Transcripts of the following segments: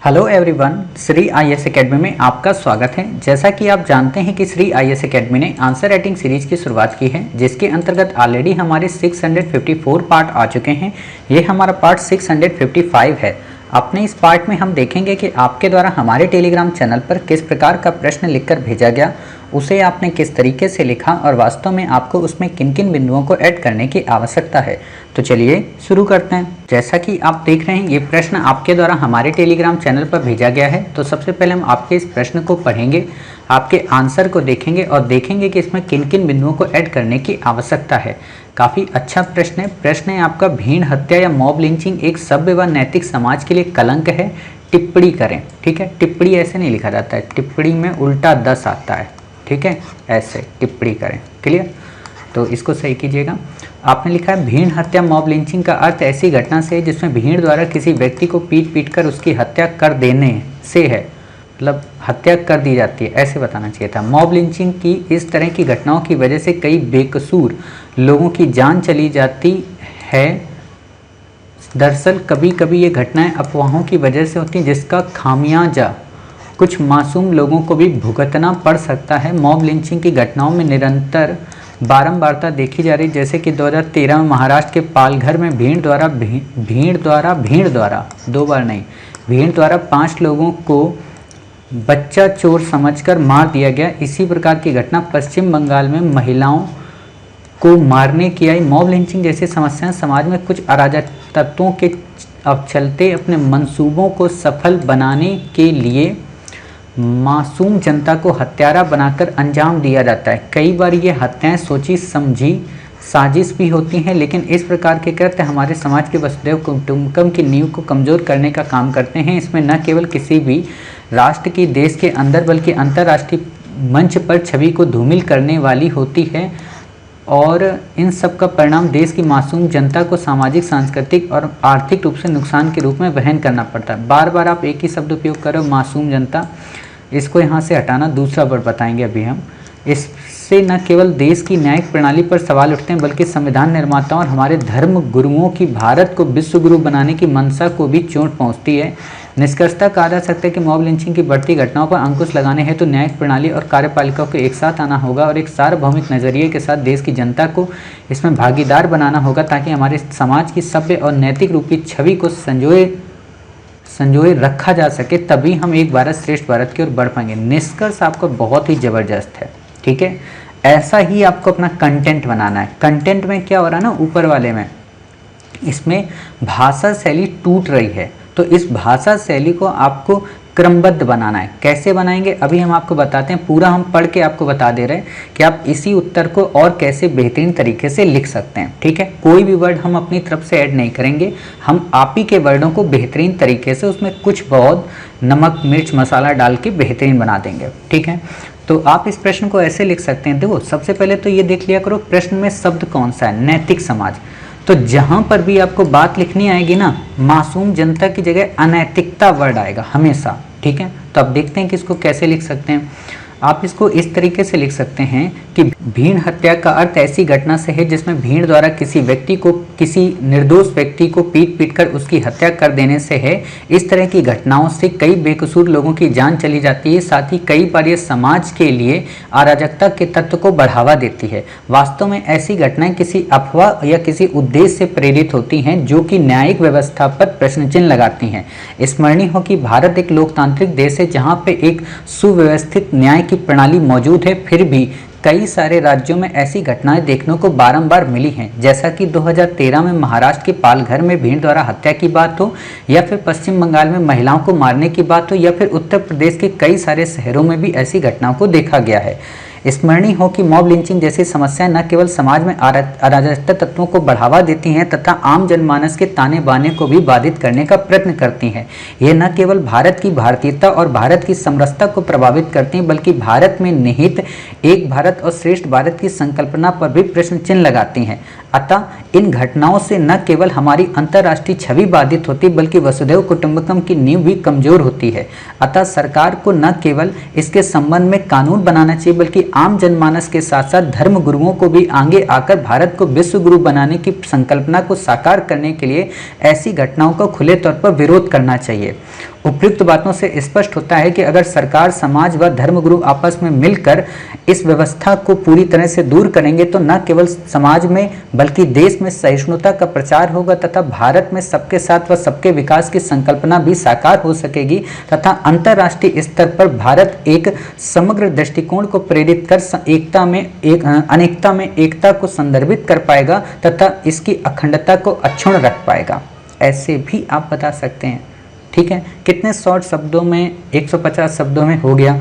Hello everyone, Shri IAS academy में आपका स्वागत है। जैसा कि आप जानते हैं कि श्री आईएएस एकेडमी ने आंसर राइटिंग सीरीज की शुरुआत की है, जिसके अंतर्गत ऑलरेडी हमारे 654 पार्ट आ चुके हैं। ये हमारा पार्ट 655 है। अपने इस पार्ट में हम देखेंगे कि आपके द्वारा हमारे टेलीग्राम चैनल पर किस प्रकार का प्रश्न लिखकर भेजा गया, उसे आपने किस तरीके से लिखा और वास्तव में आपको उसमें किन किन बिंदुओं को ऐड करने की आवश्यकता है। तो चलिए शुरू करते हैं। जैसा कि आप देख रहे हैं, ये प्रश्न आपके द्वारा हमारे टेलीग्राम चैनल पर भेजा गया है। तो सबसे पहले हम आपके इस प्रश्न को पढ़ेंगे, आपके आंसर को देखेंगे और देखेंगे कि इसमें किन किन बिंदुओं को ऐड करने की आवश्यकता है। काफ़ी अच्छा प्रश्न है। प्रश्न है आपका, भीड़ हत्या या मॉब लिंचिंग एक सभ्य व नैतिक समाज के लिए कलंक है, टिप्पणी करें। ठीक है, टिप्पणी ऐसे नहीं लिखा जाता है, टिप्पणी में उल्टा 10 आता है। ठीक है, ऐसे टिप्पणी करें। क्लियर? तो इसको सही कीजिएगा। आपने लिखा है भीड़ हत्या मॉब लिंचिंग का अर्थ ऐसी घटना से जिसमें भीड़ द्वारा किसी व्यक्ति को पीट कर उसकी हत्या कर देने से है, मतलब हत्या कर दी जाती है, ऐसे बताना चाहिए था। मॉब लिंचिंग की इस तरह की घटनाओं की वजह से कई बेकसूर लोगों की जान चली जाती है। दरअसल कभी कभी ये घटनाएं अफवाहों की वजह से होती हैं, जिसका खामियाजा कुछ मासूम लोगों को भी भुगतना पड़ सकता है। मॉब लिंचिंग की घटनाओं में निरंतर बारंबारता देखी जा रही, जैसे कि 2013 में महाराष्ट्र के पालघर में भीड़ द्वारा 5 लोगों को बच्चा चोर समझकर मार दिया गया। इसी प्रकार की घटना पश्चिम बंगाल में महिलाओं को मारने की आई। मॉब लिंचिंग जैसी समस्याएं समाज में कुछ अराजक तत्वों के चलते अपने मंसूबों को सफल बनाने के लिए मासूम जनता को हत्यारा बनाकर अंजाम दिया जाता है। कई बार ये हत्याएं सोची समझी साजिश भी होती हैं, लेकिन इस प्रकार के कृत्य हमारे समाज के वसुधैव कुटुंबकम की नींव को कमज़ोर करने का काम करते हैं। इसमें न केवल किसी भी राष्ट्र की देश के अंदर बल्कि अंतर्राष्ट्रीय मंच पर छवि को धूमिल करने वाली होती है और इन सब का परिणाम देश की मासूम जनता को सामाजिक, सांस्कृतिक और आर्थिक रूप से नुकसान के रूप में वहन करना पड़ता है। बार बार आप एक ही शब्द उपयोग करो, मासूम जनता, इसको यहाँ से हटाना, दूसरा वर्ड बताएंगे अभी हम। इससे न केवल देश की न्यायिक प्रणाली पर सवाल उठते हैं बल्कि संविधान निर्माताओं और हमारे धर्म गुरुओं की भारत को विश्व गुरु बनाने की मंशा को भी चोट पहुँचती है। निष्कर्षतः कहा जा सकता है कि मॉब लिंचिंग की बढ़ती घटनाओं पर अंकुश लगाने हेतु तो न्यायिक प्रणाली और कार्यपालिका को एक साथ आना होगा और एक सार्वभौमिक नजरिए के साथ देश की जनता को इसमें भागीदार बनाना होगा, ताकि हमारे समाज की सभ्य और नैतिक रूपी छवि को संजोए रखा जा सके। तभी हम एक भारत श्रेष्ठ भारत की ओर बढ़ पाएंगे। निष्कर्ष आपका बहुत ही जबरदस्त है। ठीक है, ऐसा ही आपको अपना कंटेंट बनाना है। कंटेंट में क्या हो रहा है ना, ऊपर वाले में इसमें भाषा शैली टूट रही है, तो इस भाषा शैली को आपको क्रमबद्ध बनाना है। कैसे बनाएंगे अभी हम आपको बताते हैं। पूरा हम पढ़ के आपको बता दे रहे हैं कि आप इसी उत्तर को और कैसे बेहतरीन तरीके से लिख सकते हैं। ठीक है, कोई भी वर्ड हम अपनी तरफ से ऐड नहीं करेंगे, हम आप ही के वर्डों को बेहतरीन तरीके से उसमें कुछ बहुत नमक मिर्च मसाला डाल के बेहतरीन बना देंगे। ठीक है, तो आप इस प्रश्न को ऐसे लिख सकते हैं। देखो, सबसे पहले तो ये देख लिया करो प्रश्न में शब्द कौन सा है, नैतिक समाज। तो जहां पर भी आपको बात लिखनी आएगी ना, मासूम जनता की जगह अनैतिकता वर्ड आएगा हमेशा। ठीक है, तो अब देखते हैं कि इसको कैसे लिख सकते हैं। आप इसको इस तरीके से लिख सकते हैं कि भीड़ हत्या का अर्थ ऐसी घटना से है जिसमें भीड़ द्वारा किसी निर्दोष व्यक्ति को पीट कर उसकी हत्या कर देने से है। इस तरह की घटनाओं से कई बेकसूर लोगों की जान चली जाती है, साथ ही कई बार ये समाज के लिए अराजकता के तत्व को बढ़ावा देती है। वास्तव में ऐसी घटनाएं किसी अफवाह या किसी उद्देश्य से प्रेरित होती हैं जो कि न्यायिक व्यवस्था पर प्रश्न चिन्ह लगाती हैं। स्मरणीय हो कि भारत एक लोकतांत्रिक देश है जहाँ पे एक सुव्यवस्थित न्याय की प्रणाली मौजूद है, फिर भी कई सारे राज्यों में ऐसी घटनाएं देखने को बारंबार मिली हैं। जैसा कि 2013 में महाराष्ट्र के पालघर में भीड़ द्वारा हत्या की बात हो, या फिर पश्चिम बंगाल में महिलाओं को मारने की बात हो, या फिर उत्तर प्रदेश के कई सारे शहरों में भी ऐसी घटनाओं को देखा गया है। स्मरणीय हो कि मॉब लिंचिंग जैसी समस्याएं न केवल समाज में अराजकता तत्वों को बढ़ावा देती हैं तथा आम जनमानस के ताने बाने को भी बाधित करने का प्रयत्न करती हैं। ये न केवल भारत की भारतीयता और भारत की समरसता को प्रभावित करती हैं बल्कि भारत में निहित एक भारत और श्रेष्ठ भारत की संकल्पना पर भी प्रश्न चिन्ह लगाती हैं। अतः इन घटनाओं से न केवल हमारी अंतर्राष्ट्रीय छवि बाधित होती बल्कि वसुधैव कुटुंबकम की नींव भी कमजोर होती है। अतः सरकार को न केवल इसके संबंध में कानून बनाना चाहिए बल्कि आम जनमानस के साथ साथ धर्म गुरुओं को भी आगे आकर भारत को विश्व गुरु बनाने की संकल्पना को साकार करने के लिए ऐसी घटनाओं का खुले तौर पर विरोध करना चाहिए। उपयुक्त बातों से स्पष्ट होता है कि अगर सरकार, समाज व धर्मगुरु आपस में मिलकर इस व्यवस्था को पूरी तरह से दूर करेंगे तो न केवल समाज में बल्कि देश में सहिष्णुता का प्रचार होगा तथा भारत में सबके साथ व सबके विकास की संकल्पना भी साकार हो सकेगी तथा अंतर्राष्ट्रीय स्तर पर भारत एक समग्र दृष्टिकोण को प्रेरित कर अनेकता में एकता को संदर्भित कर पाएगा तथा इसकी अखंडता को अक्षुण्ण रख पाएगा। ऐसे भी आप बता सकते हैं। ठीक है, कितने शॉर्ट शब्दों में, 150 शब्दों में हो गया।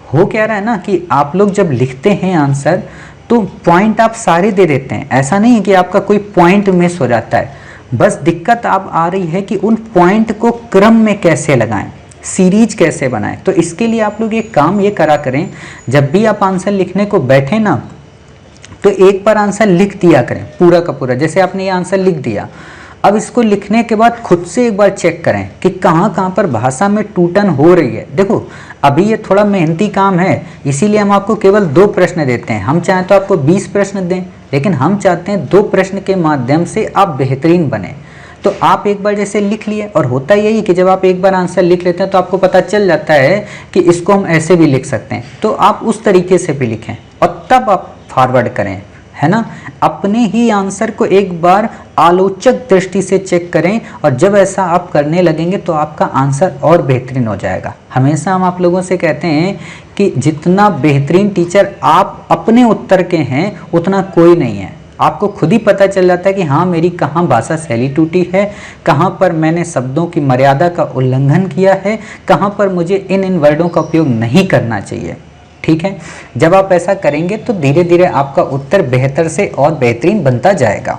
हो क्या रहा है ना कि आप लोग जब लिखते हैं आंसर तो पॉइंट आप सारे दे देते हैं, ऐसा नहीं है कि आपका कोई पॉइंट मिस हो जाता है। बस दिक्कत आप आ रही है कि उन पॉइंट को क्रम में कैसे लगाएं, सीरीज कैसे बनाएं। तो इसके लिए आप लोग एक काम ये करा करें, जब भी आप आंसर लिखने को बैठे ना तो एक बार आंसर लिख दिया करें पूरा का पूरा। जैसे आपने ये आंसर लिख दिया, अब इसको लिखने के बाद खुद से एक बार चेक करें कि कहाँ कहाँ पर भाषा में टूटन हो रही है। देखो अभी ये थोड़ा मेहनती काम है, इसीलिए हम आपको केवल 2 प्रश्न देते हैं। हम चाहें तो आपको 20 प्रश्न दें, लेकिन हम चाहते हैं 2 प्रश्न के माध्यम से आप बेहतरीन बने। तो आप एक बार जैसे लिख लिए, और होता यही कि जब आप एक बार आंसर लिख लेते हैं तो आपको पता चल जाता है कि इसको हम ऐसे भी लिख सकते हैं, तो आप उस तरीके से भी लिखें और तब आप फॉरवर्ड करें, है ना। अपने ही आंसर को एक बार आलोचक दृष्टि से चेक करें, और जब ऐसा आप करने लगेंगे तो आपका आंसर और बेहतरीन हो जाएगा। हमेशा हम आप लोगों से कहते हैं कि जितना बेहतरीन टीचर आप अपने उत्तर के हैं उतना कोई नहीं है। आपको खुद ही पता चल जाता है कि हाँ मेरी कहाँ भाषा शैली टूटी है, कहाँ पर मैंने शब्दों की मर्यादा का उल्लंघन किया है, कहाँ पर मुझे इन वर्डों का उपयोग नहीं करना चाहिए। ठीक है, जब आप ऐसा करेंगे तो धीरे धीरे आपका उत्तर बेहतर से और बेहतरीन बनता जाएगा।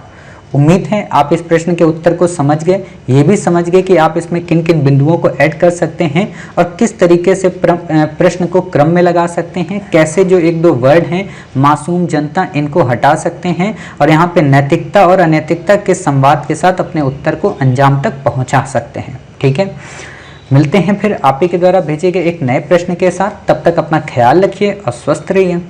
उम्मीद है आप इस प्रश्न के उत्तर को समझ गए, ये भी समझ गए कि आप इसमें किन किन बिंदुओं को ऐड कर सकते हैं और किस तरीके से प्रश्न को क्रम में लगा सकते हैं, कैसे जो 1-2 वर्ड हैं मासूम जनता इनको हटा सकते हैं, और यहाँ पे नैतिकता और अनैतिकता के संवाद के साथ अपने उत्तर को अंजाम तक पहुँचा सकते हैं। ठीक है, मिलते हैं फिर आप ही के द्वारा भेजे गए एक नए प्रश्न के साथ। तब तक अपना ख्याल रखिए और स्वस्थ रहिए।